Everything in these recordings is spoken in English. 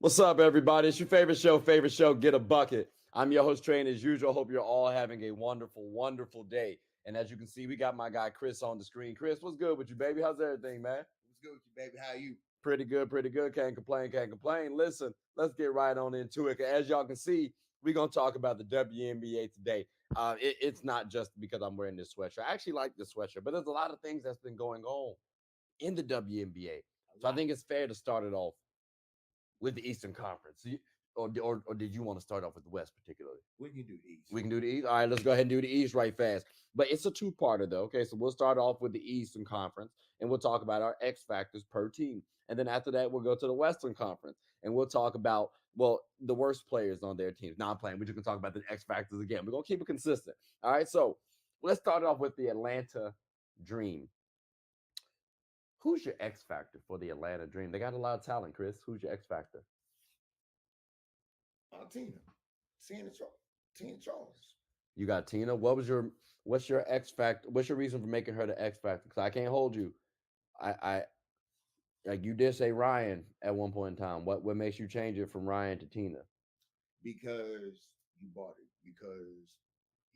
What's up, everybody? It's your favorite show, Get a Bucket. I'm your host, Train, as usual. Hope you're all having a wonderful, wonderful day. And as you can see, we got my guy Chris on the screen. Chris, what's good with you, baby? How's everything, man? What's good with you, baby? How are you? Pretty good, pretty good. Can't complain, can't complain. Listen, let's get right on into it. As y'all can see, we're going to talk about the WNBA today. It's not just because I'm wearing this sweatshirt. I actually like this sweatshirt, but there's a lot of things that's been going on in the WNBA. A So I lot. think it's fair to start it off with the Eastern Conference. Or did you want to start off with the West particularly? We can do these. We can do the East. All right, let's go ahead and do the East right fast. But it's a two-parter though. Okay, so we'll start off with the Eastern Conference and we'll talk about our X factors per team. And then after that, we'll go to the Western Conference and we'll talk about the worst players on their teams. Not playing. We're just gonna talk about the X factors again. We're gonna keep it consistent. All right, so let's start off with the Atlanta Dream. Who's your X factor for the Atlanta Dream? They got a lot of talent, Chris. Who's your X factor? Tina. Tina, Tina Charles. You got Tina. What's your X factor? What's your reason for making her the X factor? Because I can't hold you. I like you did say Ryan at one point in time. What makes you change it from Ryan to Tina? Because you bought it. Because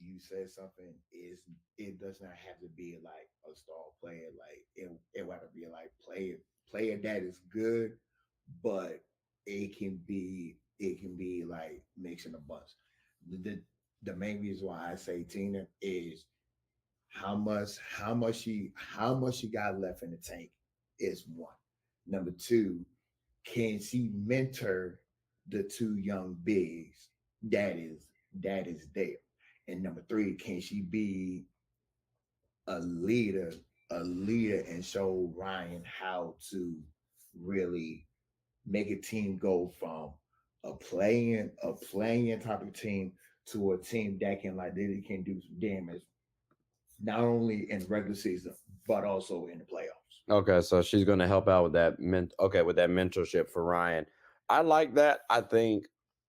you said something it does not have to be like a star player. Like it want to be like player that is good, but it can be like mixing a bunch. The the main reason why I say Tina is how much she got left in the tank is one. Number two, can she mentor the two young bigs that is there? And number three, can she be a leader, and show Ryan how to really make a team go from a playing type of team to a team that can like really can do some damage not only in regular season but also in the playoffs. Okay, so she's going to help out with that with that mentorship for Ryan. I like that. I think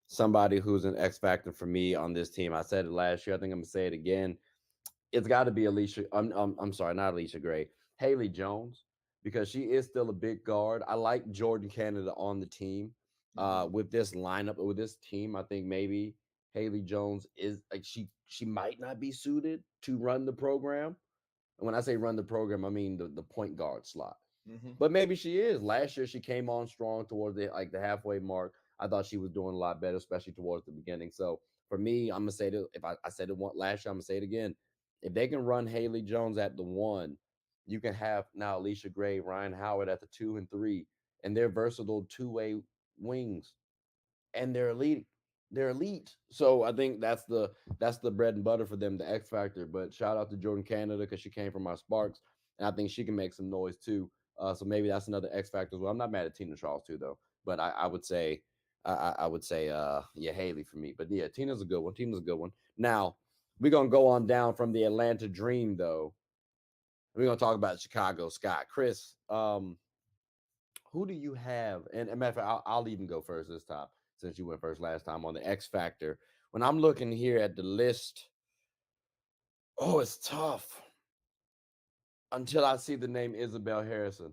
somebody who's an X factor for me on this team. I said it last year. I think I'm gonna say it again. It's got to be Alicia. I'm sorry, not Alicia Gray. Haley Jones, because she is still a big guard. I like Jordan Canada on the team. Mm-hmm. With this lineup, with this team, I think maybe Haley Jones is like she might not be suited to run the program. And when I say run the program, I mean the point guard slot. Mm-hmm. But maybe she is. Last year she came on strong towards the halfway mark. I thought she was doing a lot better, especially towards the beginning. So for me, I'm gonna say that if I said it one last year, I'm gonna say it again. If they can run Haley Jones at the one, you can have now Alicia Gray, Ryan Howard at the 2 and 3, and they're versatile two-way wings, and they're elite. They're elite. So I think that's the bread and butter for them, the X factor. But shout out to Jordan Canada because she came from our Sparks, and I think she can make some noise too. So maybe that's another X factor as well. I'm not mad at Tina Charles too though, but I would say I would say yeah, Haley for me. But yeah, Tina's a good one. Tina's a good one. Now we're gonna go on down from the Atlanta Dream though. We're gonna talk about Chicago Sky. Chris, who do you have? And matter of fact, I'll even go first this time since you went first last time on the X Factor. When I'm looking here at the list, oh, it's tough until I see the name Isabel Harrison.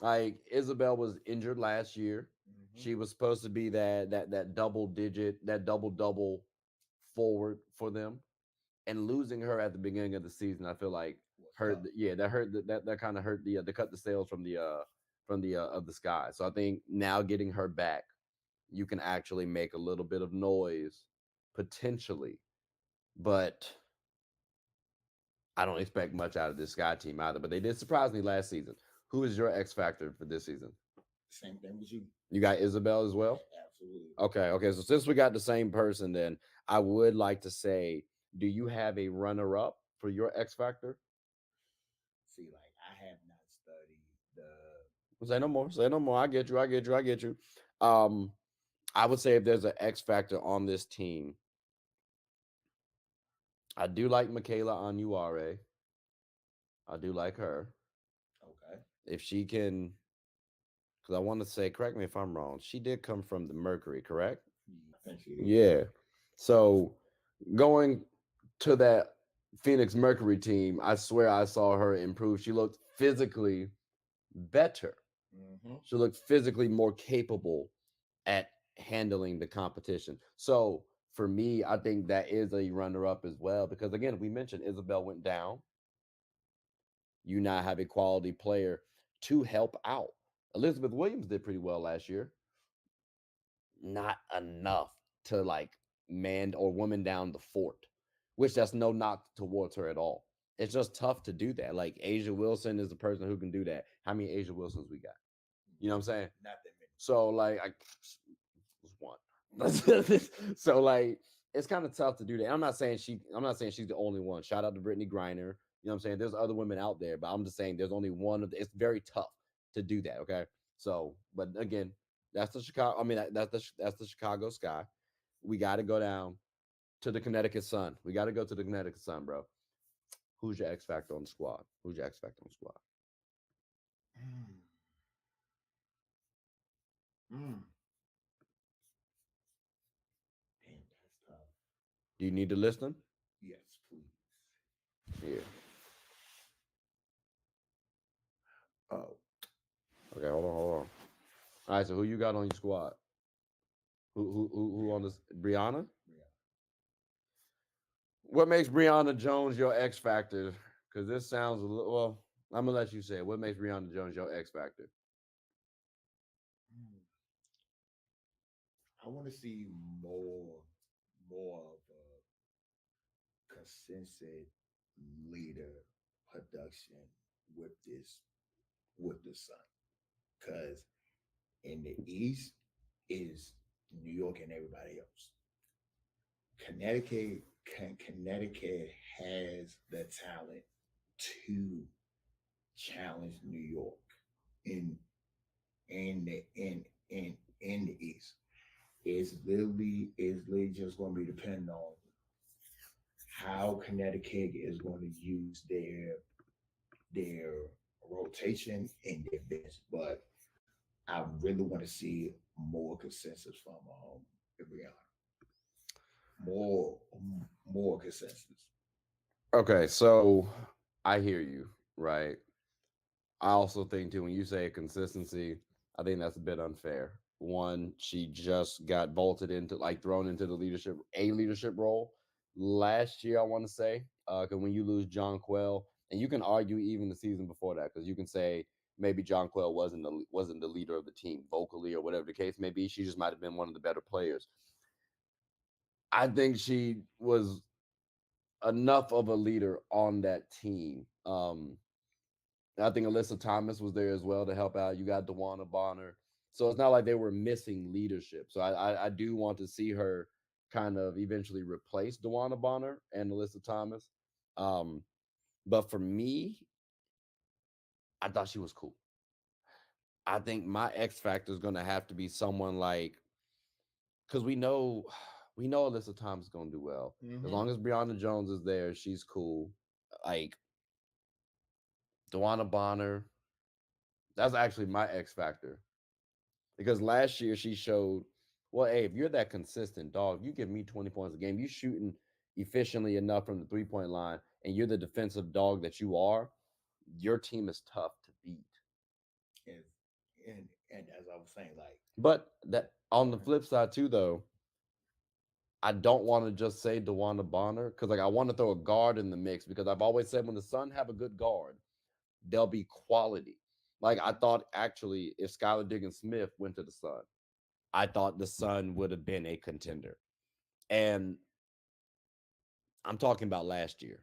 Like Isabel was injured last year. Mm-hmm. She was supposed to be that double digit, that double forward for them. And losing her at the beginning of the season, I feel like Was hurt. tough. Yeah, that hurt. That kind of hurt the cut the sales from the of the Sky. So I think now getting her back, you can actually make a little bit of noise potentially, but I don't expect much out of this Sky team either. But they did surprise me last season. Who is your X factor for this season? Same thing with you. You got Isabel as well. Absolutely. Okay. So since we got the same person, then I would like to say, do you have a runner up for your X factor? See, like I have not studied the. Say no more. Say no more. I get you. I get you. I get you. Um, I would say if there's an X factor on this team, I do like Michaela Anuare. I do like her. Okay. If she can, because I want to say, correct me if I'm wrong, she did come from the Mercury, correct? I think she did. Yeah. So going to that Phoenix Mercury team, I swear I saw her improve. She looked physically better. Mm-hmm. She looked physically more capable at handling the competition. So for me, I think that is a runner up as well because again, we mentioned Isabel went down. You now have a quality player to help out. Elizabeth Williams did pretty well last year. Not enough to like man or woman down the fort, which that's no knock towards her at all. It's just tough to do that. Like Asia Wilson is the person who can do that. How many Asia Wilsons we got? You know what I'm saying? Not that many. So like I was one. So like it's kind of tough to do that. I'm not saying she's the only one. Shout out to Brittany Griner. You know what I'm saying? There's other women out there, but I'm just saying there's only one of it's very tough to do that. Okay. So, but again, that's the Chicago. I mean, that's the Chicago Sky. We got to go down to the Connecticut Sun. We got to go to the Connecticut Sun, bro. Who's your X factor on the squad? Who's your X factor on the squad? Mm, mm. Damn, that's tough. Do you need to list them? Yes, please. Yeah. Oh, Okay. Hold on. All right. So who you got on your squad? Who on Brianna. this? Brianna. Brianna. What makes Brianna Jones your X factor? Because this sounds a little. Well, I'm gonna let you say it. What makes Brianna Jones your X factor? Mm. I want to see more of a consistent leader production with this with the Sun, because in the East is New York and everybody else. Connecticut has the talent to challenge New York in in the East. It's literally just going to be dependent on how Connecticut is going to use their rotation and their bench. But I really want to see more consensus from Brianna. More more consensus. Okay, so I hear you, right? I also think too when you say consistency, I think that's a bit unfair. One, she just got bolted into like thrown into the leadership role last year. I want to say because when you lose John Quell, and you can argue even the season before that, because you can say maybe John Quell wasn't the leader of the team vocally or whatever the case may be. She just might have been one of the better players. I think she was enough of a leader on that team. I think Alyssa Thomas was there as well to help out. You got DeWanna Bonner. So it's not like they were missing leadership. So I do want to see her kind of eventually replace DeWanna Bonner and Alyssa Thomas. Um, but for me, I thought she was cool. I think my X factor is going to have to be someone like because we know Alyssa Thomas is going to do well as Mm-hmm. long as Brianna Jones is there. She's cool. Like DeWanna Bonner, that's actually my X factor because last year she showed, well, hey, if you're that consistent, dog, you give me 20 points a game, you shooting efficiently enough from the 3 point line, and you're the defensive dog that you are, your team is tough to beat. And and as I was saying, like, But that on the mhm, flip side too, though, I don't want to just say DeWanna Bonner because like I want to throw a guard in the mix because I've always said when the Sun have a good guard, they'll be quality. Like I thought actually if Skylar Diggins Smith went to the Sun, I thought the Sun would have been a contender. And I'm talking about last year.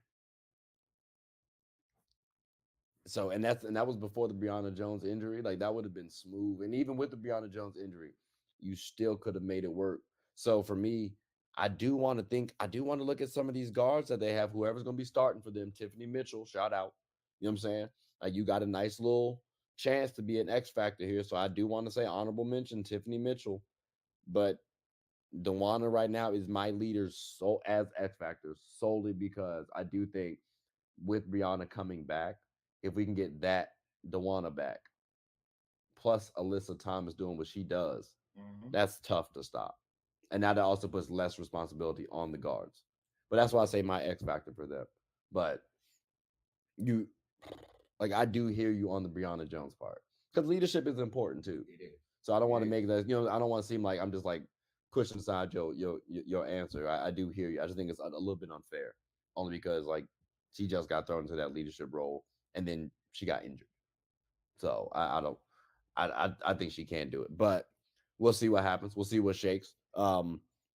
So and that was before the Breonna Jones injury. Like that would have been smooth. And even with the Breonna Jones injury, you still could have made it work. So for me, I do want to look at some of these guards that they have, whoever's gonna be starting for them. Tiffany Mitchell, shout out. You know what I'm saying? Like you got a nice little chance to be an X factor here. So I do want to say honorable mention Tiffany Mitchell. But Dewana right now is my leader so as X Factor solely because I do think with Brianna coming back, if we can get that Dewana back, plus Alyssa Thomas doing what she does, mhm. that's tough to stop. And now that also puts less responsibility on the guards. But that's why I say my X Factor for them. But you like I do hear you on the Brianna Jones part. Because leadership is important too. It is. So I don't want to Yeah. make that, I don't want to seem like I'm just like pushing aside your answer. I do hear you. I just think it's a little bit unfair, only because like she just got thrown into that leadership role and then she got injured. So I don't I think she can do it, but we'll see what happens. We'll see what shakes.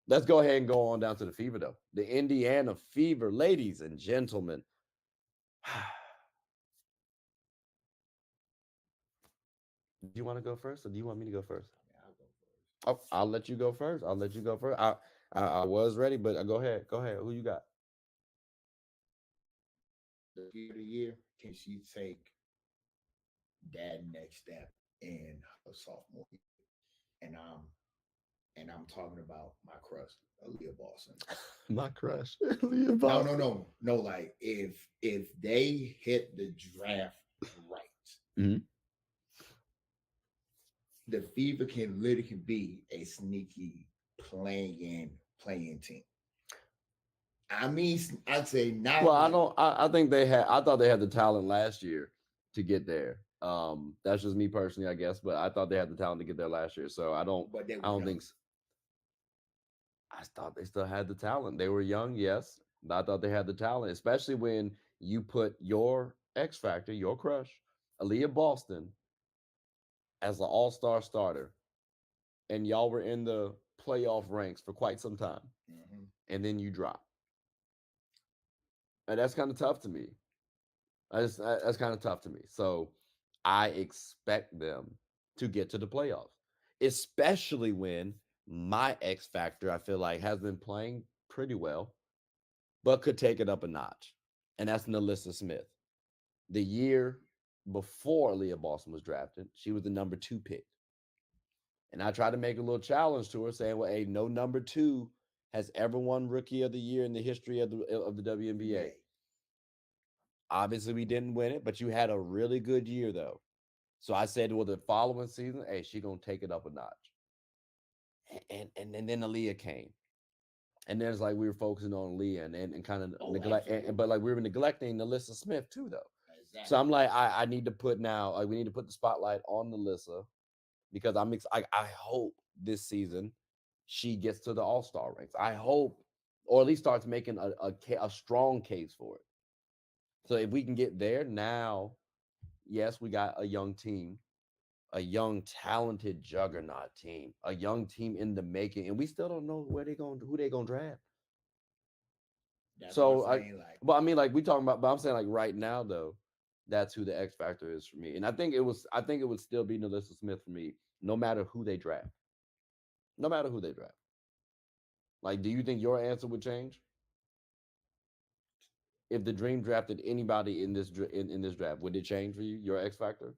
Let's go ahead and go on down to the Fever though. The Indiana Fever, ladies and gentlemen. Do you want to go first, or do you want me to go first? Yeah, I'll go first. Oh, I'll let you go first. I'll let you go first. I was ready, but go ahead. Go ahead. Who you got? The fear of the year, can she take that next step in her sophomore year? And I'm talking about my crush, Aaliyah Boston. My crush, Leah No, no, Boston. no, no. Like if they hit the draft right, Mhm. the Fever can literally be a sneaky playing team. I mean, I'd say Well, not I like, don't. I think they had. I thought they had the talent last year to get there. That's just me personally, I guess. But I thought they had the talent to get there last year. So I don't. but they I were don't young. think. I thought they still had the talent. They were young, yes, but I thought they had the talent, especially when you put your X factor, your crush, Aaliyah Boston, as an All Star starter, and y'all were in the playoff ranks for quite some time, Hmm. and then you drop, and that's kind of tough to me. That's kind of tough to me. So I expect them to get to the playoffs, especially when my X factor I feel like has been playing pretty well, but could take it up a notch, and that's Nalissa Smith. The year before Leah Boston was drafted, she was the number 2 pick, and I tried to make a little challenge to her, saying, "Well, hey, no number 2 has ever won Rookie of the Year in the history of the WNBA." NBA. Obviously, we didn't win it, but you had a really good year though. So I said, well, the following season, hey, she gonna take it up a notch. And then Aaliyah came. And then it's like we were focusing on Aaliyah and kind of Oh, neglect, absolutely. but like we were neglecting Nalissa Smith too, though. So Exactly. I'm like, I need to put now, like we need to put the spotlight on Nalissa because I hope this season she gets to the All Star ranks. I hope, or at least starts making a strong case for it. So if we can get there now, yes, we got a young team, a young, talented juggernaut team, a young team in the making, and we still don't know who they gonna draft. That's what I'm So I, saying. Like, but I mean, like we talking about, but I'm saying like right now though, that's who the X factor is for me, and I think it would still be Nalissa Smith for me, no matter who they draft, no matter who they draft. Like, do you think your answer would change if the Dream drafted anybody in this draft? Would it change for you, your X factor?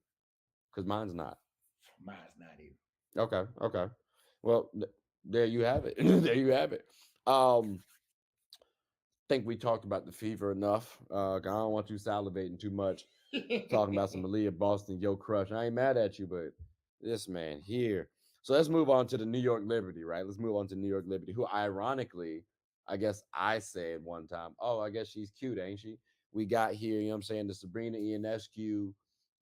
Because mine's not. mine's not even. Okay, okay. Well, there you have it. There you have it. Think we talked about the Fever enough. I don't want you salivating too much talking about some Aaliyah Boston, yo crush. I ain't mad at you, but this man here. So let's move on to the New York Liberty, right? Let's move on to New York Liberty, who ironically, I guess I said one time, oh, I guess she's cute, ain't she? We got here, you know what I'm saying, the Sabrina Ionescu,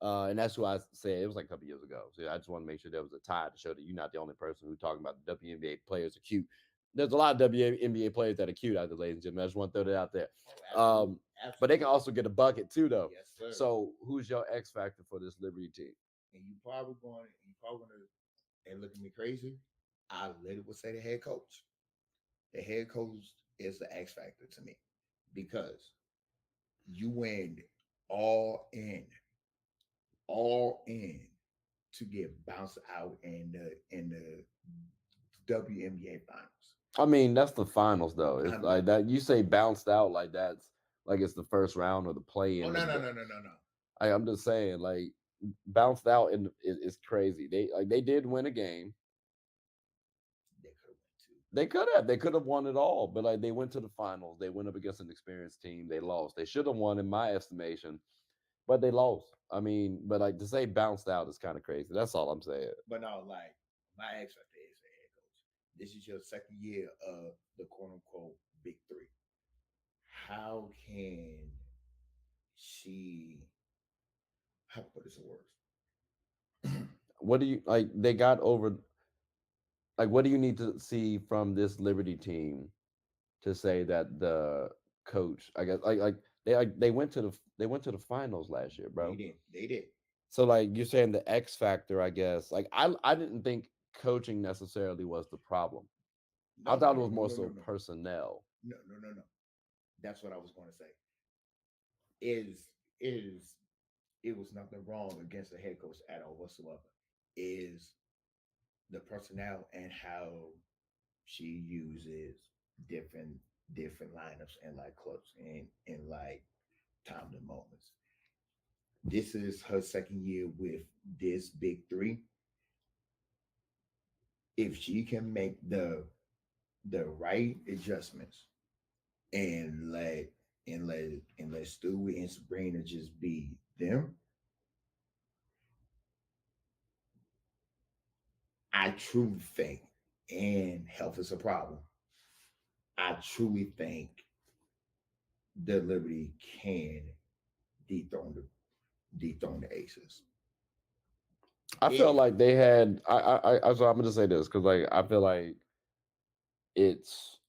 and that's who I said. It was like a couple years ago. So I just want to make sure there was a tie to show that you're not the only person who's talking about the WNBA players are cute. There's a lot of WNBA players that are cute out there, ladies and gentlemen. I just want to throw that out there. Oh, absolutely. But they can Absolutely. also get a bucket too, though. Yes, sir. So who's your X factor for this Liberty team? And you probably gonna, and look at me crazy. I literally would say the head coach. The head coach is the X factor to me because you went all in, all in to get bounced out in the WNBA finals. I mean, that's the finals, though. I It's mean, like that. You say bounced out like that's like it's the first round or the play oh in. no no no no no no. I'm just saying, like bounced out is crazy. They did win a game. They could have went two. They could have won it all, but like they went to the finals. They went up against an experienced team. They lost. They should have won, in my estimation, but they lost. I mean, but like to say bounced out is kind of crazy. That's all I'm saying. But no, like my ex right there is the head coach. This is your second year of the quote unquote big three. How can she how to put this in words? what do you like? They got over. Like, what do you need to see from this Liberty team to say that the coach? I guess they went to the finals last year, They bro. did. They did. So like you're saying the X factor, I guess. Like I didn't think coaching necessarily was the problem. I No, no, thought it no, was no, more no, so no, no, personnel. no, no, no, no. That's what I was going to say. Is it was nothing wrong against the head coach at all whatsoever. Is the personnel and how she uses different different lineups and like clubs and like timely moments. This is her second year with this big three. If she can make the right adjustments and let Stewie and Sabrina just be them, I truly think, and health is a problem. I truly think the Liberty can dethrone the dethrone the Aces. I felt If like they had. So I'm gonna just say this because like I feel like it's.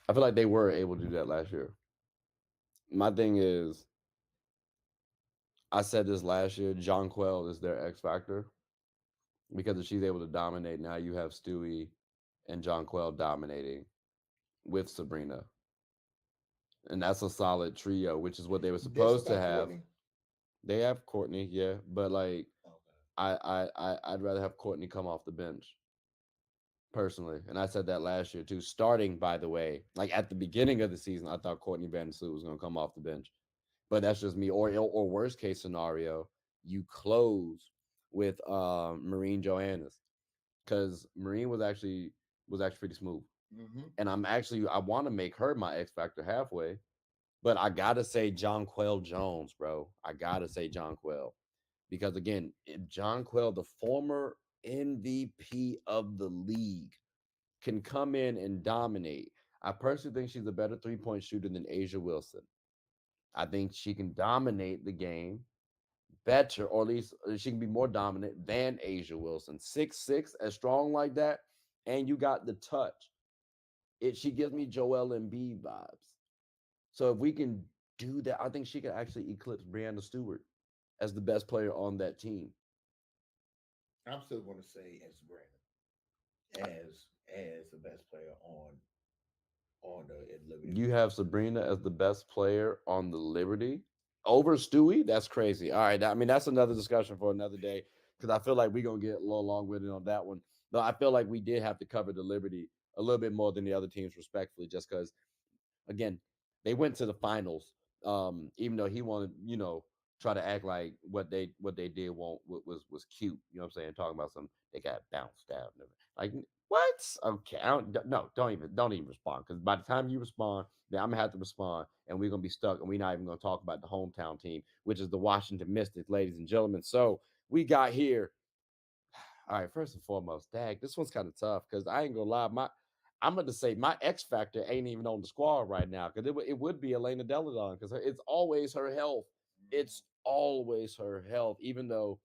I feel like they were able to do that last year. My thing is, I said this last year. John Quell is their X factor because if she's able to dominate, now you have Stewie and John Quell dominating with Sabrina, and that's a solid trio, which is what they were supposed to Disavow have. Courtney, They have Courtney, yeah, but like okay. I'd rather have Courtney come off the bench personally, and I said that last year too. Starting, by the way, like at the beginning of the season, I thought Courtney Vandersloot was going to come off the bench, but that's just me. Or worst case scenario, you close with Marine Johannes because Marine was actually pretty smooth, Mm-hmm. and I want to make her my X factor halfway, but I gotta say John Quell Jones, bro. I gotta say John Quell because again, John Quell, the former MVP of the league, can come in and dominate. I personally think she's a better 3-point shooter than Asia Wilson. I think she can dominate the game better, or at least she can be more dominant than Asia Wilson. 6'6", as strong like that, and you got the touch. She gives me Joel Embiid vibes. So if we can do that, I think she could actually eclipse Brianna Stewart as the best player on that team. I'm still going to say as Brandon as the best player on the at Liberty You right have Sabrina as the best player on the Liberty over Stewie. That's crazy. All right, I mean that's another discussion for another day because I feel like we're gonna get a little long winded on that one. Though I feel like we did have to cover the Liberty a little bit more than the other teams, respectfully, just because again, they went to the finals. Even though he wanted, try to act like what they did was cute. You know what I'm saying? Talking about some they got bounced out. Like what? Okay, no, don't even respond because by the time you respond, then I'm gonna have to respond, and we're gonna be stuck, and we're not even gonna talk about the hometown team, which is the Washington Mystics, ladies and gentlemen. So we got here all right, first and foremost, Dag, this one's kind of tough because I ain't gonna lie. I'm gonna say my X factor ain't even on the squad right now because it would be Elena Deladon because it's always her health. It's always her health, even though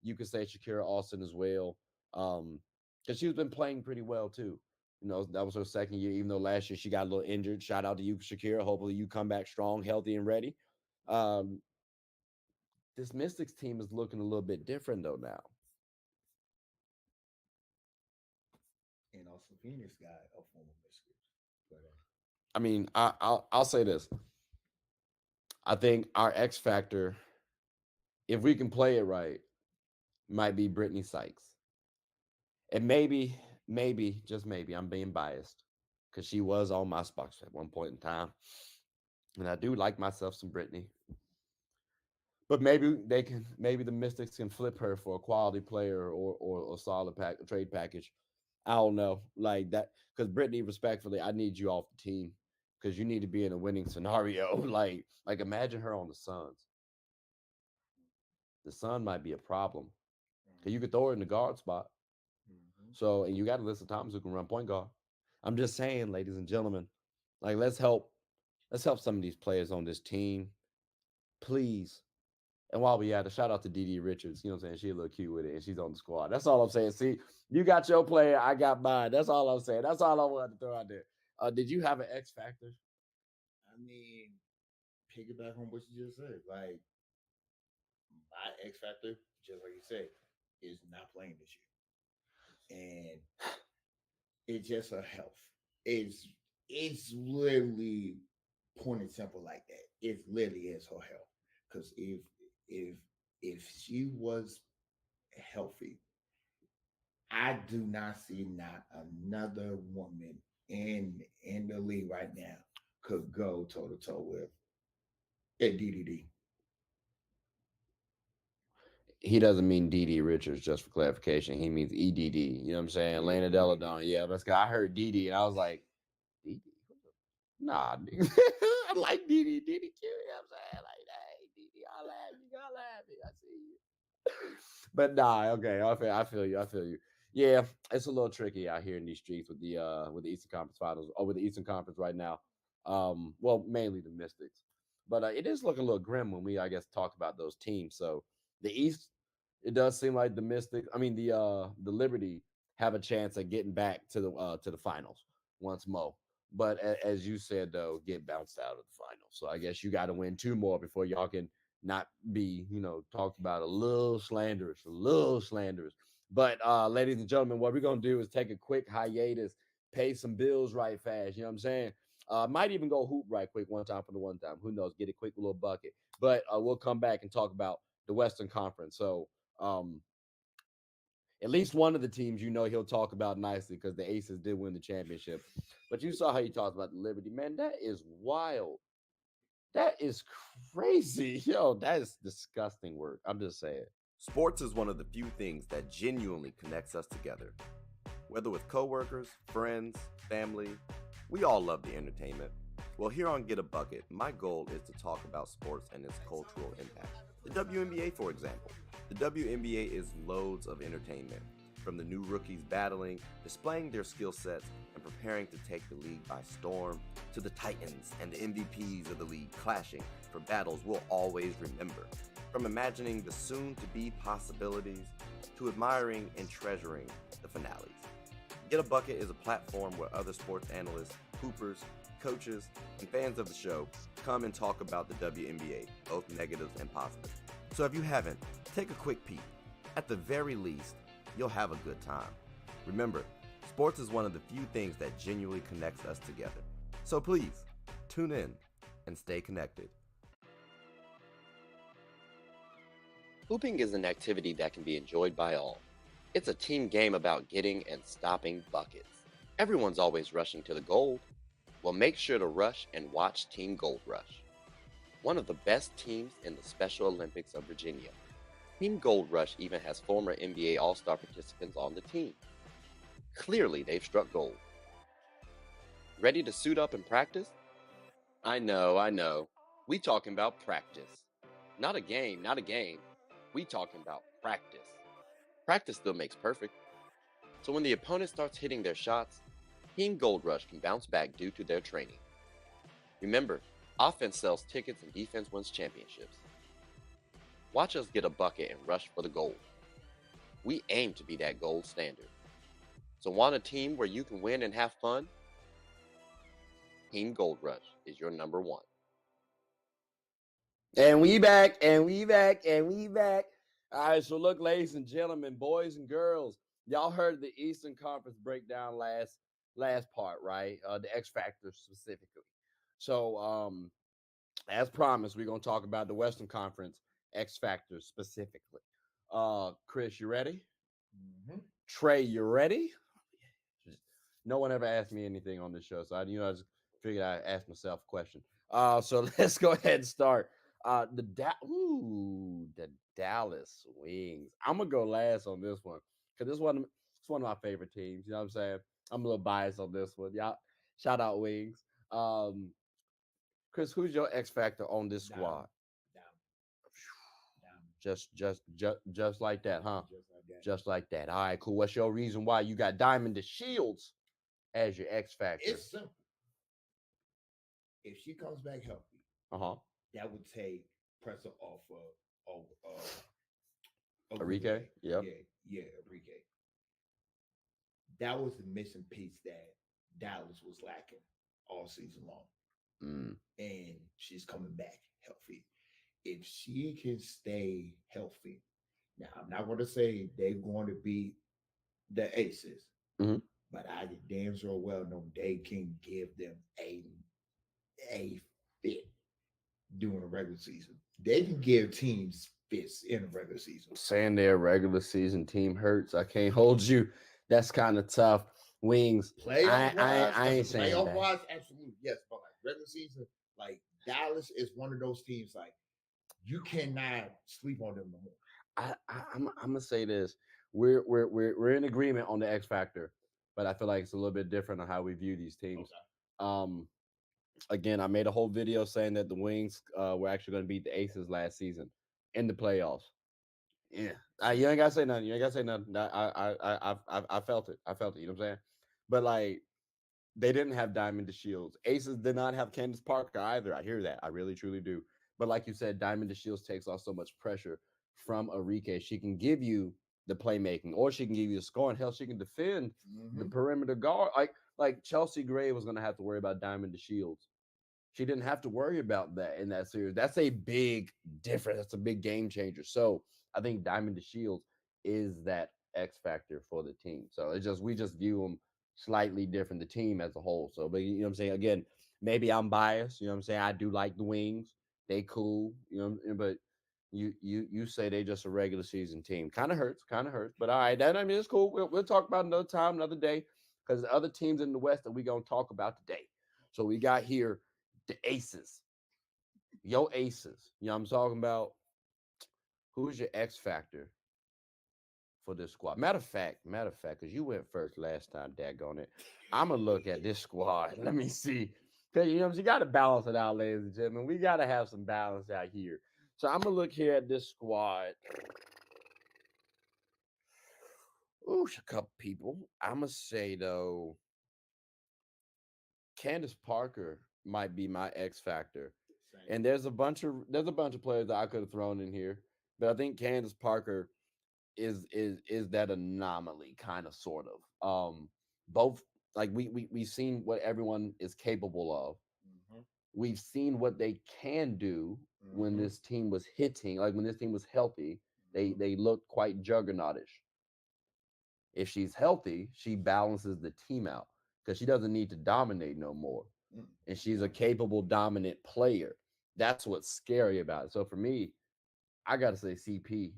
you could say Shakira Austin as well, because she's been playing pretty well too. That was her second year, even though last year she got a little injured. Shout out to you, Shakira. Hopefully you come back strong, healthy, and ready. Um, this Mystics team is looking a little bit different though now. and also Phoenix got a former Michigan. But I mean, I'll say this. I think our X factor, if we can play it right, might be Brittany Sykes. And maybe, just maybe, I'm being biased because she was on my spots at one point in time. And I do like myself some Brittany. But maybe the Mystics can flip her for a quality player or a solid a trade package. I don't know. Like that, because Brittany, respectfully, I need you off the team because you need to be in a winning scenario. like imagine her on the Suns. The Sun might be a problem because you could throw her in the guard spot. mm-hmm. So, and you got Alyssa Thomas who can run point guard. I'm just saying, ladies and gentlemen, like let's help some of these players on this team, please. And while we at it, shout out to Dee Richards. You know what I'm saying? She a little cute with it, and she's on the squad. That's all I'm saying. See, you got your player, I got mine. That's all I'm saying. That's all I wanted to throw out there. Did you have an X factor? I mean, piggyback on what you just said. Like my X factor, just like you said, is not playing this year, and it's just her health. It's it's literally point and simple like that. It literally is her health. Because if if she was healthy, I do not see not another woman in the league right now could go toe to toe with a DDD. He doesn't mean Dee Richards, just for clarification. He means EDD. You know what I'm saying? Oh yeah, Lana DDD. Deladon. Yeah, that's good. I heard Dee, and I was like, Dee? Nah, nigga. I like Dee. Cute. You know what I'm saying? Like, hey, Dee, I laugh. You got laugh. I see you. But nah, okay. I feel you. I feel you. Yeah, it's a little tricky out here in these streets with the Eastern Conference Finals or with the Eastern Conference right now. Well, mainly the Mystics, but it is looking a little grim when we, I guess, talk about those teams. So the East, it does seem like the Mystics. I mean, the Liberty have a chance at getting back to the finals once more. But as you said, though, get bounced out of the finals. So I guess you got to win two more before y'all can not be, talked about a little slanderous. But ladies and gentlemen, what we're gonna do is take a quick hiatus, pay some bills right fast. You know what I'm saying? Might even go hoop right quick one time for the one time. Who knows? Get a quick little bucket. But we'll come back and talk about the Western Conference. So um, at least one of the teams, he'll talk about nicely because the Aces did win the championship. But you saw how he talked about the Liberty, man. That is wild. That is crazy. Yo, that is disgusting work. I'm just saying. Sports is one of the few things that genuinely connects us together. Whether with coworkers, friends, family, we all love the entertainment. Well, here on Get a Bucket, my goal is to talk about sports and its cultural impact. The WNBA, for example. The WNBA is loads of entertainment, from the new rookies battling, displaying their skill sets, and preparing to take the league by storm, to the titans and the MVPs of the league clashing for battles we'll always remember. From imagining the soon-to-be possibilities to admiring and treasuring the finales. Get a Bucket is a platform where other sports analysts, hoopers, coaches, and fans of the show come and talk about the WNBA, both negatives and positives. So if you haven't, take a quick peek. At the very least, you'll have a good time. Remember, sports is one of the few things that genuinely connects us together. So please, tune in and stay connected. Hooping is an activity that can be enjoyed by all. It's a team game about getting and stopping buckets. Everyone's always rushing to the gold. Well, make sure to rush and watch Team Gold Rush, one of the best teams in the Special Olympics of Virginia. Team Gold Rush even has former NBA All-Star participants on the team. Clearly, they've struck gold. Ready to suit up and practice? I know. We talking about practice. Not a game, not a game. We talking about practice. Practice still makes perfect. So when the opponent starts hitting their shots, Team Gold Rush can bounce back due to their training. Remember, offense sells tickets and defense wins championships. Watch us get a bucket and rush for the gold. We aim to be that gold standard. So want a team where you can win and have fun? Team Gold Rush is your number one. And we back, and we back, and we back. All right, so look, ladies and gentlemen, boys and girls, y'all heard the Eastern Conference breakdown last part, right? The X Factor specifically. So, as promised, we're gonna talk about the Western Conference X Factor specifically. Chris, you ready? Mm-hmm. Trey, you ready? No one ever asked me anything on this show, so I just figured I'd ask myself a question. So let's go ahead and start. The Dallas Wings. I'm gonna go last on this one because it's one of my favorite teams. You know what I'm saying? I'm a little biased on this one. Y'all, shout out Wings. Chris, who's your X factor on this Down, squad? down, down. Just like that, huh? Just like that. Just like that. All right, cool. What's your reason why you got Diamond the Shields as your X factor? It's simple. If she comes back healthy, Uh huh. that would take pressure off oh, Enrique. Yep. Enrique. That was the missing piece that Dallas was lacking all season long. Mm. And she's coming back healthy. If she can stay healthy, now I'm not going to say they're going to beat the Aces, Mhm. but I damn sure well know they can give them a fit during the regular season. They can give teams fits in the regular season. Saying their regular season team hurts, I can't hold you. That's kind of tough. Wings. I ain't saying Playoff that. wise, absolutely yes. But like regular season, like Dallas is one of those teams like you cannot sleep on them no more. I'm gonna say this. We're in agreement on the X factor, but I feel like it's a little bit different on how we view these teams. Okay. Um, Again, I made a whole video saying that the Wings were actually going to beat the Aces last season in the playoffs. Yeah, you ain't gotta say nothing. You ain't gotta say nothing. I felt it. I felt it. You know what I'm saying? But like, they didn't have Diamond to Shields. Aces did not have Candace Parker either. I hear that. I really truly do. But like you said, Diamond to Shields takes off so much pressure from Enrique. She can give you the playmaking, or she can give you the scoring. Hell, she can defend the Mm-hmm. perimeter guard. Like Chelsea Gray was gonna have to worry about Diamond to Shields. She didn't have to worry about that in that series. That's a big difference. That's a big game changer. So I think Diamond to Shields is that X factor for the team. So it's just we just view them slightly different, the team as a whole. So, but you know what I'm saying? Again, maybe I'm biased. You know what I'm saying? I do like the Wings. They cool. You know, but you say they just a regular season team. Kind of hurts. Kind of hurts. But all right, that I mean it's cool. We'll talk about another time, another day, because the other teams in the West that we gonna talk about today. So we got here the Aces. Yo Aces. You know what I'm talking about? Who's your X factor for this squad? Matter of fact, because you went first last time, daggone it. I'ma look at this squad. Let me see. Cause you know, you gotta balance it out, ladies and gentlemen. We gotta have some balance out here. So I'm gonna look here at this squad. Ooh, a couple people. I'ma say though, Candace Parker might be my X factor. Same. And there's a bunch of players that I could have thrown in here, but I think Candace Parker is that anomaly, kind of, sort of. Both, like, we've seen what everyone is capable of. Mm-hmm. We've seen what they can do when Mm-hmm. this team was hitting, like when this team was healthy. They Mm-hmm. they looked quite juggernautish. If she's healthy, she balances the team out because she doesn't need to dominate no more, and she's a No. capable, dominant player. That's what's scary about it. So for me, I gotta say CP.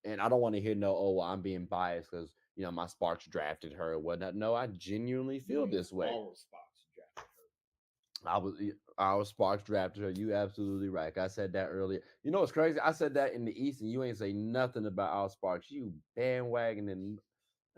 And I don't want to hear no, oh, well, I'm being biased because my Sparks drafted her or whatnot. No, I genuinely You feel mean this way. our spots drafted I was Our Sparks drafted her. You absolutely right. Like I said that earlier. You know what's crazy? I said that in the East, and you ain't say nothing about our Sparks. You bandwagon and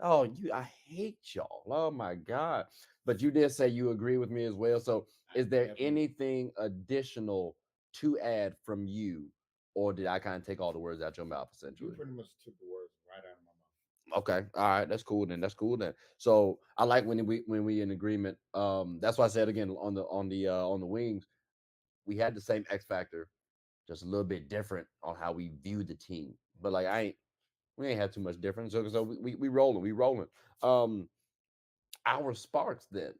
I hate y'all. Oh my God. But you did say you agree with me as well. So her. I is there definitely. anything additional to add from you? Or did I kind of take all the words out your mouth You essentially? pretty much took the words right out of my mouth. Okay. All right. That's cool then. That's cool then. So I like when we in agreement. That's why I said again on the wings, we had the same X factor, just a little bit different on how we view the team. But like we ain't had too much difference. So we rolling. We rolling. Um our Sparks then.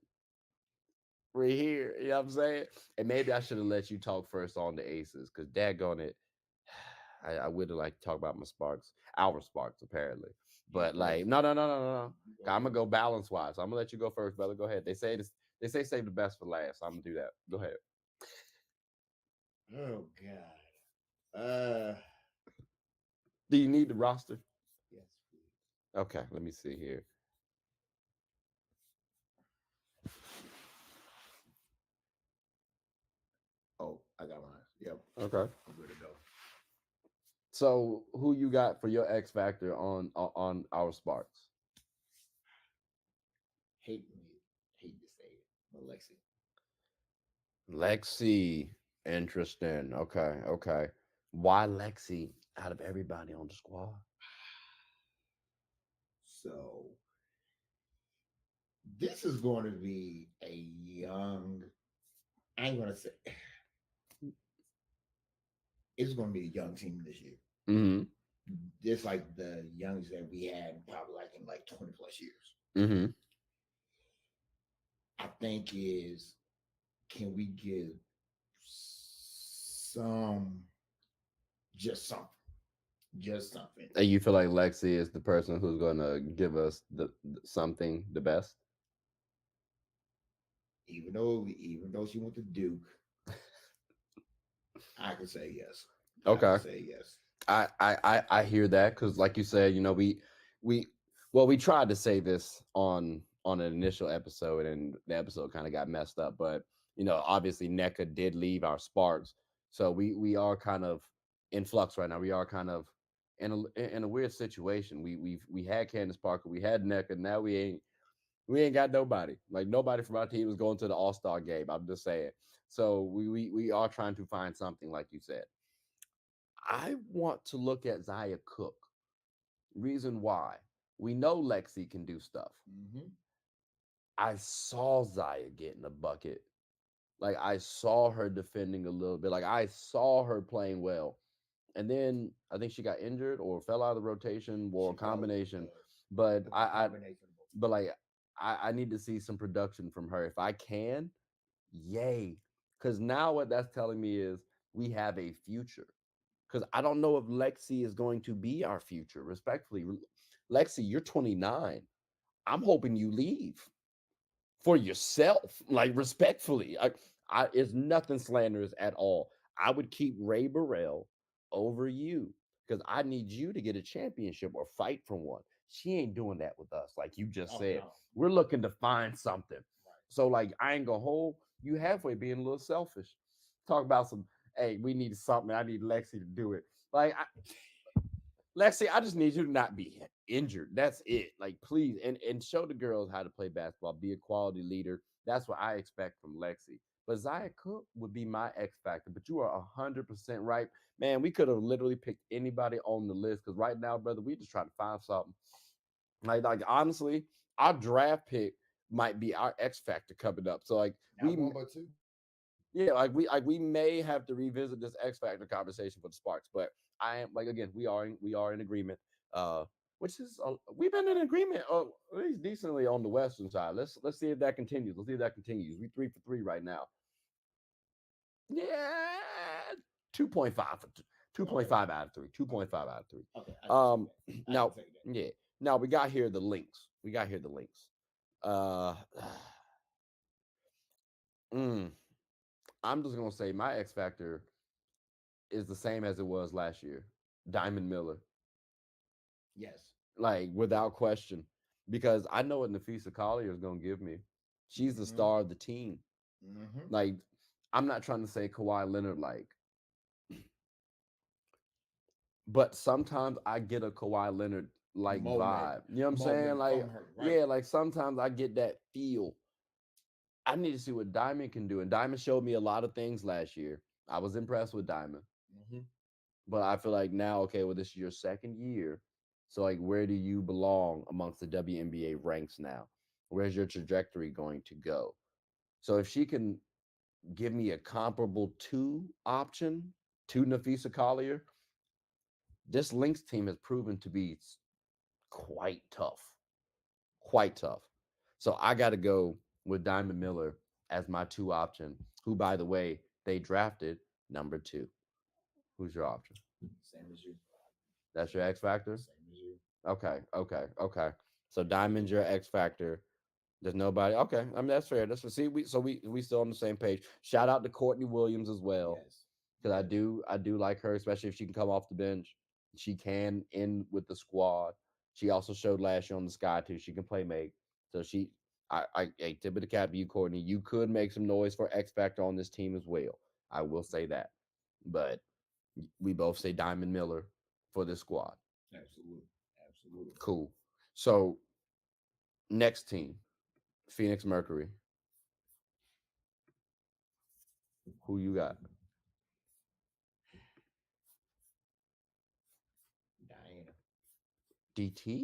We're here. You know what I'm saying? And maybe I should have let you talk first on the Aces, because daggone it, I would have liked to talk about my Sparks, our Sparks, apparently. You But like, first. no, no, no, no, no, no. You go I'm gonna first. go balance wise. So I'm gonna let you go first, brother. Go ahead. They say save the best for last. So I'm gonna do that. Go ahead. Oh God. Do you need the roster? Yes, please. Okay, let me see here. Oh, I got mine. Yep. Okay. I'm good to go. So who you got for your X factor on our Sparks? Hate me. Hate to say it, but Lexi. Lexi. Interesting. Okay. Okay. Why Lexi out of everybody on the squad? So this is going to be a young. I ain't gonna say it's going to be a young team this year. Mm-hmm. Just like the youngest that we had probably like in like 20 plus years. Mm-hmm. I think is can we give some just something, just something. And you feel like Lexi is the person who's gonna give us something the best? Even though she went to Duke, I could say yes. I could Okay. say yes. I hear that because, like you said, we well, we tried to say this on an initial episode, and the episode kind of got messed up. But obviously, NECA did leave our Sparks, so we are kind of in flux right now. We are kind of in a weird situation. We had Candace Parker, we had NECA, now we ain't got nobody. Like nobody from our team is going to the All-Star game. I'm just saying. So we are trying to find something, like you said. I want to look at Zaya Cook. Reason why. We know Lexi can do stuff. Mm-hmm. I saw Zaya getting a bucket. Like I saw her defending a little bit. Like I saw her playing well. And then I think she got injured or fell out of the rotation or a She felt combination. But the I combination of both. but like I need to see some production from her. If I can, yay. Because now what that's telling me is we have a future. Because I don't know if Lexi is going to be our future. Respectfully, Lexi, you're 29. I'm hoping you leave for yourself. Like respectfully, it's nothing slanderous at all. I would keep Ray Burrell over you because I need you to get a championship or fight for one. She ain't doing that with us, like you just Oh said. no. We're looking to find something. Right. So like, I ain't gonna hold you halfway being a little selfish. Talk about some. Hey, we need something. I need Lexi to do it. Like Lexi, I just need you to not be injured. That's it. Like, please, and show the girls how to play basketball. Be a quality leader. That's what I expect from Lexi. But Zaya Cook would be my X factor. But you are 100% right, man. We could have literally picked anybody on the list because right now, brother, we just trying to find something. Like honestly, our draft pick might be our X factor coming up. So like Not one but two. yeah, like we may have to revisit this X Factor conversation for the Sparks, but I am like again, we are in agreement. Uh, which is we've been in agreement at least decently on the Western side. Let's see if that continues. Let's see if that continues. We 3 for 3 right now. Yeah, 2.5 for 2.5 out of 3. 2.5 out of 3. Okay, I can take Um, that. I can now take that. yeah, now we got here the links. We got here the links. Uh, mm, I'm just gonna say my X Factor is the same as it was last year. Diamond Miller, Yes. like without question, because I know what Nafisa Collier is gonna give me. She's the Mm-hmm. star of the team. Mm-hmm. Like, I'm not trying to say Kawhi Leonard, like, but sometimes I get a Kawhi Leonard like Moment, vibe. You know what I'm saying? moment Like, from her, right? yeah, like sometimes I get that feel. I need to see what Diamond can do, and Diamond showed me a lot of things last year. I was impressed with Diamond. Mm-hmm. But I feel like now, okay, well, this is your second year. So, like, where do you belong amongst the WNBA ranks now? Where's your trajectory going to go? So, if she can give me a comparable two option to Nafisa Collier, this Lynx team has proven to be quite tough, quite tough. So, I got to go with Diamond Miller as my two option, who, by the way, they drafted number 2. Who's your option? Same as you. That's your X Factor? Same as you. Okay, okay, okay. So Diamond's your X factor. There's nobody. Okay, I mean that's fair. That's see we still on the same page. Shout out to Courtney Williams as well Yes. because I Yes. do I do like her, especially if she can come off the bench. She can end with the squad. She also showed last year on the Sky too. She can play make. So I hey, tip of the cap to you, Courtney. You could make some noise for X factor on this team as well. I will say that, but we both say Diamond Miller for this squad. Absolutely. Absolutely. Cool. So next team, Phoenix Mercury. Who you got? Diana. DT?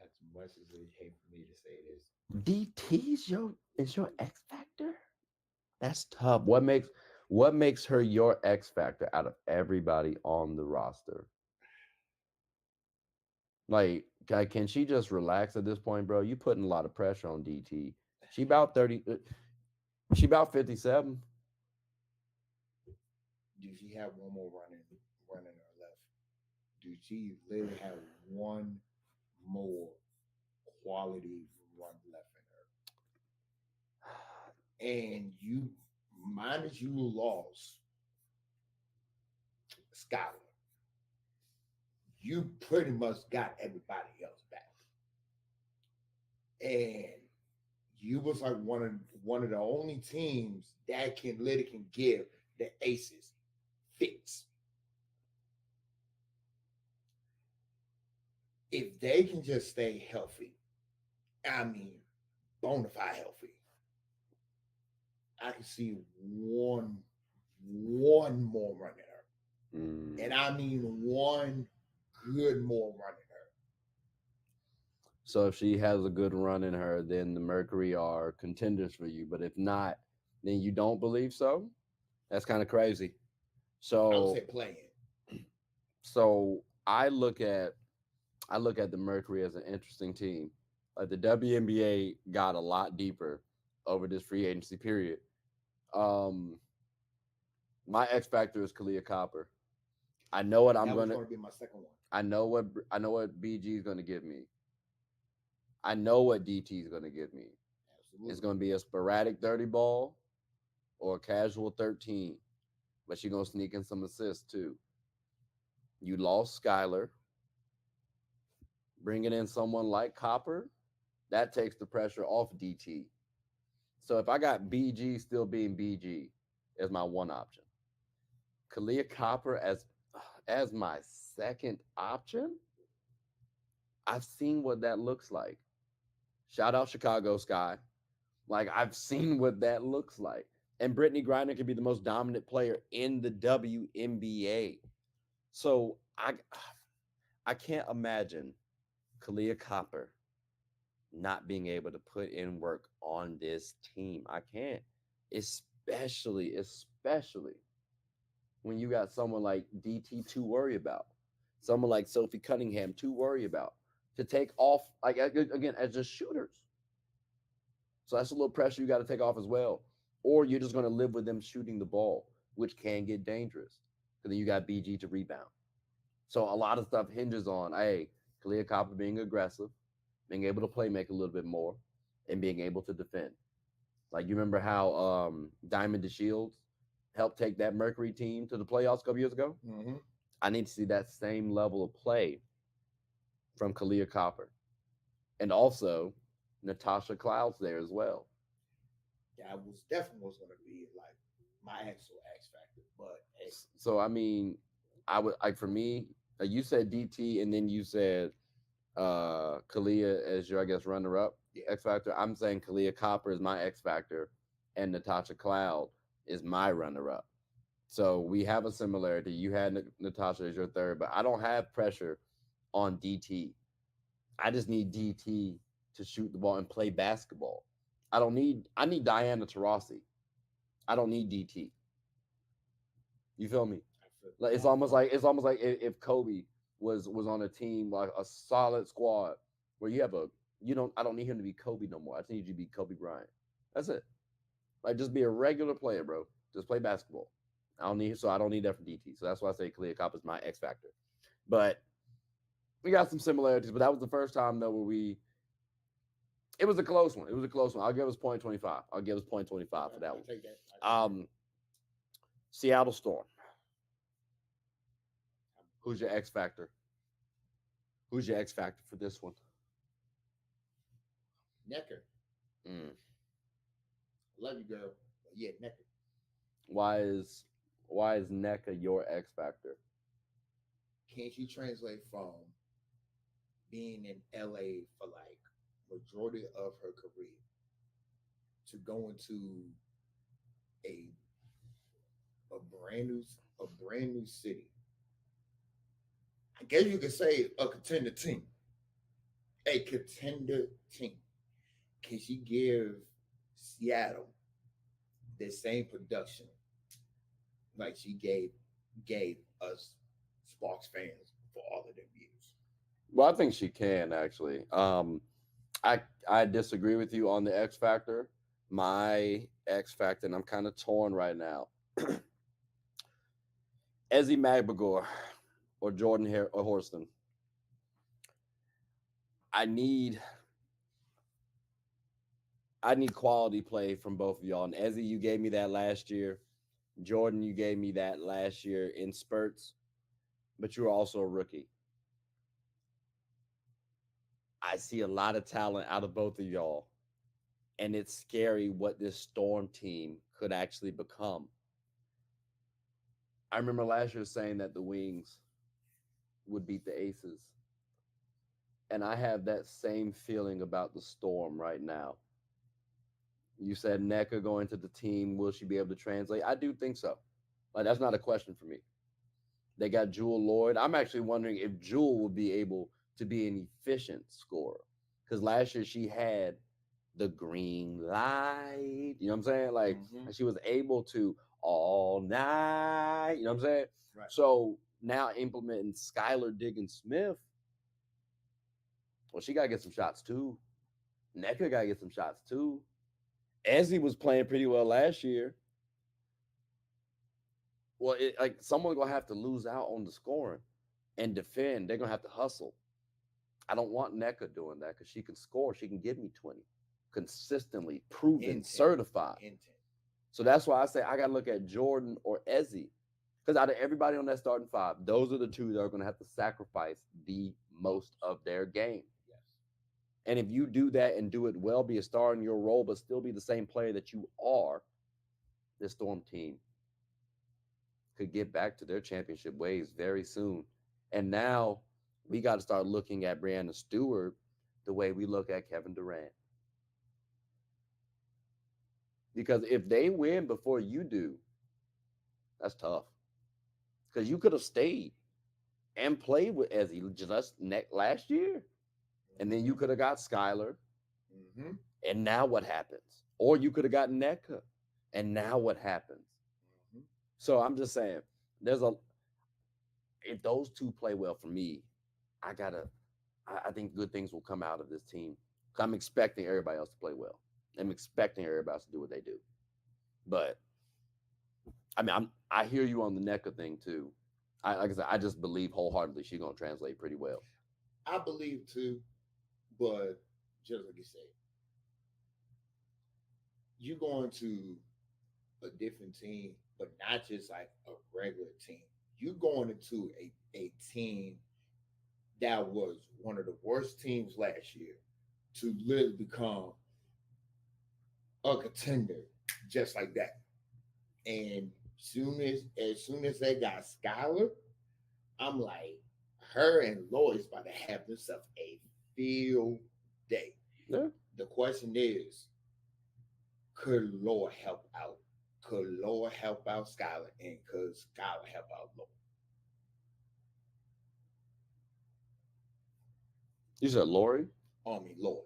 As much as they hate for me to say this, DT's your X factor? That's tough. What makes What makes her your X factor out of everybody on the roster? Like, can she just relax at this point, bro? You putting a lot of pressure on DT. She about 30. She about 57. Do she have one more running her left? Do she literally have one more quality run left in her? And you, minus you lost Skylar, you pretty much got everybody else back. And you was like one of the only teams that can literally can give the aces fits. If they can just stay healthy, I mean, bona fide healthy, I can see one more run at her. And I mean one good more run at her. So if she has a good run in her, then the Mercury are contenders for you. But if not, then you don't believe so. That's kind of crazy. I would So say playing. so I look at the Mercury as an interesting team. Like the WNBA got a lot deeper over this free agency period. Um, my X factor is Kalia Copper. I know what I'm That was gonna. going to be my second one. I know what BG is gonna give me. I know what DT is gonna give me. Absolutely. It's gonna be a sporadic 30 ball or a casual 13, but she's gonna sneak in some assists too. You lost Skyler, bringing in someone like Copper, that takes the pressure off DT. So if I got BG still being BG as my one option, Kalia Copper as my second option, I've seen what that looks like. Shout out Chicago Sky. Like I've seen what that looks like. And Brittany Griner can be the most dominant player in the WNBA. So I can't imagine Kalia Copper not being able to put in work on this team. I can't. Especially when you got someone like DT to worry about, someone like Sophie Cunningham to worry about, to take off, like again, as just shooters. So that's a little pressure you got to take off as well. Or you're just going to live with them shooting the ball, which can get dangerous. Because then you got BG to rebound. So a lot of stuff hinges on, hey, Kalia Copper being aggressive, being able to play make a little bit more, and being able to defend. Like you remember how Diamond DeShields helped take that Mercury team to the playoffs a couple years ago? Mm-hmm. I need to see that same level of play from Kalia Copper. And also Natasha Clouds there as well. That was definitely was going to be like my actual X factor. But hey, So I mean, I would like for me, you said DT and then you said Kalia as your I guess runner up yeah, X Factor. I'm saying Kalia Copper is my X Factor and Natasha Cloud is my runner up. So we have a similarity. You had Natasha as your third, but I don't have pressure on DT. I just need DT to shoot the ball and play basketball. I need Diana Taurasi. I don't need DT. You feel me? I feel Like that it's almost like if Kobe was on a team like a solid squad where you have a you don't I don't need him to be Kobe no more. I need you to be Kobe Bryant. That's it. Like just be a regular player, bro. Just play basketball. I don't need that for DT. So that's why I say Kalia Cop is my X factor. But we got some similarities, but that was the first time though where it was a close one. It was a close one. I'll give us 0.25. I'll give us 0.25 for that I'll one. take that. Seattle Storm. Who's your X factor? Who's your X factor for this one? Necker. Mm. Love you, girl. But yeah, Necker. Why is NECA your X factor? Can she translate from being in LA for like majority of her career to going to a a brand new city? I guess you could say a contender team. A contender team. Can she give Seattle the same production like she gave us Sparks fans for all of them years. Well, I think she can actually. I disagree with you on the X factor. My X factor, and I'm kind of torn right now. Ezzy Magbagor or or Horston. I need I need quality play from both of y'all. And Ezzy, you gave me that last year. Jordan, you gave me that last year in spurts, but you were also a rookie. I see a lot of talent out of both of y'all, and it's scary what this Storm team could actually become. I remember last year saying that the Wings would beat the Aces, and I have that same feeling about the Storm right now. You said NECA going to the team. Will she be able to translate? I do think so. Like, that's not a question for me. They got Jewel Lloyd. I'm actually wondering if Jewel will be able to be an efficient scorer. Because last year she had the green light. You know what I'm saying? Like, Mhm. she was able to all night. You know what I'm saying? Right. So now implementing Skylar Diggins Smith. Well, she got to get some shots too. NECA got to get some shots too. Ezzy was playing pretty well last year. Well, like someone's gonna have to lose out on the scoring and defend. They're gonna have to hustle. I don't want NECA doing that because she can score. She can give me 20 consistently, proven, Intent. certified. Intent. So that's why I say I gotta look at Jordan or Ezzy. Because out of everybody on that starting five, those are the two that are gonna have to sacrifice the most of their game. Yes. And if you do that and do it well, be a star in your role, but still be the same player that you are, this Storm team could get back to their championship ways very soon. And now we got to start looking at Brianna Stewart the way we look at Kevin Durant. Because if they win before you do, that's tough. Because you could have stayed and played with Ezzy just last year. And then you could have got Skylar. Mm-hmm. And now what happens? Or you could have gotten NECA. And now what happens? Mm-hmm. So I'm just saying, if those two play well for me, I think good things will come out of this team. I'm expecting everybody else to play well. I'm expecting everybody else to do what they do. But I mean, I hear you on the NECA thing too. Like I said, I just believe wholeheartedly she's gonna translate pretty well. I believe too, but just like you said, you going to a different team, but not just like a regular team. You going into a team that was one of the worst teams last year to literally become a contender just like that. And as soon as they got Skylar, I'm like, her and Lloyd's about to have themselves a field day. Yeah. The question is, could Lloyd help out? Could Lloyd help out Skylar? And could Skylar help out Lloyd? You said Lori? I mean, Lloyd.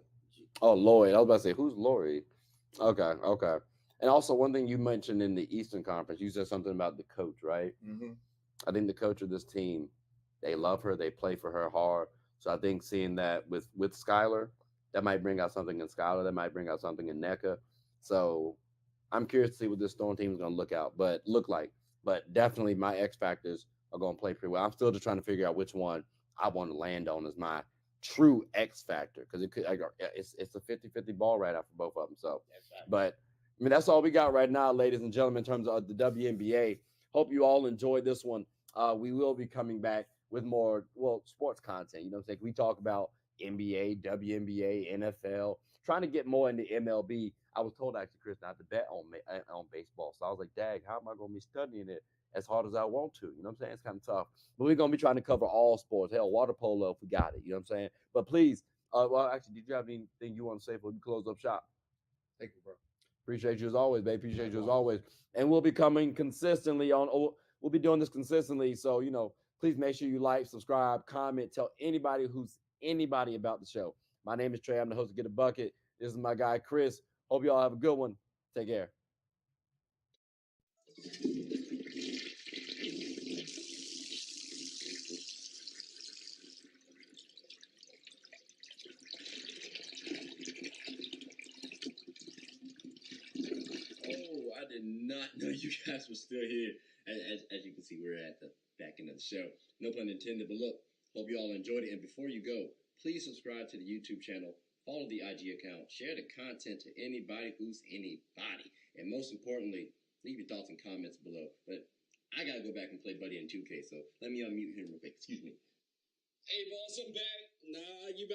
Oh, Lloyd. I was about to say, who's Lori? Okay, okay. And also, one thing you mentioned in the Eastern Conference, you said something about the coach, right? Mm-hmm. I think the coach of this team, they love her. They play for her hard. So I think seeing that with Skylar, that might bring out something in Skylar. That might bring out something in NECA. So I'm curious to see what this Storm team is going to look like. But definitely my X factors are going to play pretty well. I'm still just trying to figure out which one I want to land on as my true X factor because it's a 50-50 ball right out for both of them. So, but I mean that's all we got right now, ladies and gentlemen, in terms of the WNBA. Hope you all enjoyed this one. We will be coming back with more sports content. You know what I'm saying? We talk about NBA, WNBA, NFL, trying to get more into MLB. I was told actually, Chris, not to bet on baseball. So I was like, dang, how am I going to be studying it as hard as I want to? You know what I'm saying? It's kind of tough. But we're going to be trying to cover all sports. Hell, water polo if we got it. You know what I'm saying? But please, actually, did you have anything you want to say before we close up shop? Thank you, bro. Appreciate you as always, babe. Appreciate you as always. And we'll be coming consistently we'll be doing this consistently. So, please make sure you like, subscribe, comment, tell anybody about the show. My name is Trey. I'm the host of Get a Bucket. This is my guy, Chris. Hope you all have a good one. Take care. I know you guys were still here. As you can see, we're at the back end of the show. No pun intended, but look, hope you all enjoyed it. And before you go, please subscribe to the YouTube channel, follow the IG account, share the content to anybody who's anybody. And most importantly, leave your thoughts and comments below. But I gotta go back and play Buddy in 2K, so let me unmute him real quick. Excuse me. Hey, boss, I'm back. Nah, you